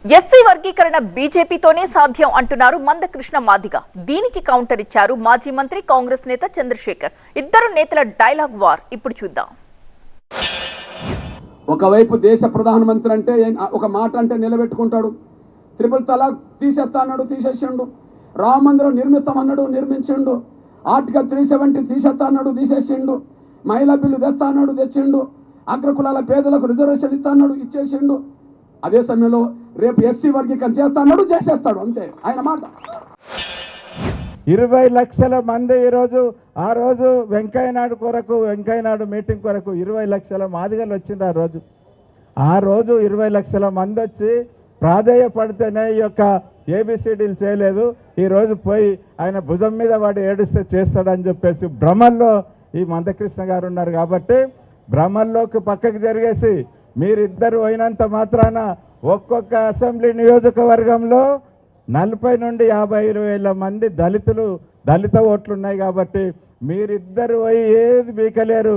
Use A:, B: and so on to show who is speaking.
A: SC వర్గీకరణ బీజేపీతోనే సాధ్యం అంటున్నారు మందకృష్ణ మాదిగ. దీనికి కౌంటర్ ఇచ్చారు మాజీ మంత్రి కాంగ్రెస్ నేత చంద్రశేఖర్. ఇద్దరు నేతల డైలాగ్ వార్ ఇప్పుడు చూద్దాం.
B: ఒకవైపు దేశ ప్రధానమంత్రి అంటే ఒక మాట అంటే నిలబెట్టుకుంటాడు. త్రిపుల్ తలాక్ తీసేస్తా అన్నాడు, తీసేసిండు. రామ మందిరం నిర్మిస్తామన్నాడు, నిర్మించిండు. ఆర్టికల్ 370 తీసేస్తా అన్నాడు, తీసేసిండు. మహిళా బిల్లు తెస్తా అన్నాడు, తెచ్చిండు. అగ్రకులాల పేదలకు రిజర్వేషన్ ఇస్తా అన్నాడు, ఇచ్చేసిండు. అదే సమయంలో రేపు ఎస్సీ వర్గీకరణ చేస్తా అన్నాడు, చేసేస్తాడు. అంతే ఆయన మాట.
C: 20 లక్షల మంది ఈరోజు ఆ రోజు వెంకయ్యనాయుడు మీటింగ్ కొరకు 20 లక్షల మాదిగలు వచ్చింది. ఆ రోజు 20 లక్షల మంది వచ్చి ప్రాధేయపడితేనే ఈ యొక్క ఏబిసిడీలు చేయలేదు. ఈరోజు పోయి ఆయన భుజం మీద వాడు ఏడిస్తే చేస్తాడని చెప్పేసి భ్రమల్లో ఈ మందకృష్ణ గారు ఉన్నారు. కాబట్టి భ్రమల్లోకి పక్కకు జరిగేసి మీరిద్దరు అయినంత మాత్రాన ఒక్కొక్క అసెంబ్లీ నియోజకవర్గంలో 40 నుండి 50 వేల మంది దళిత ఓట్లు ఉన్నాయి. కాబట్టి మీరిద్దరు పోయి ఏది బీకలేరు.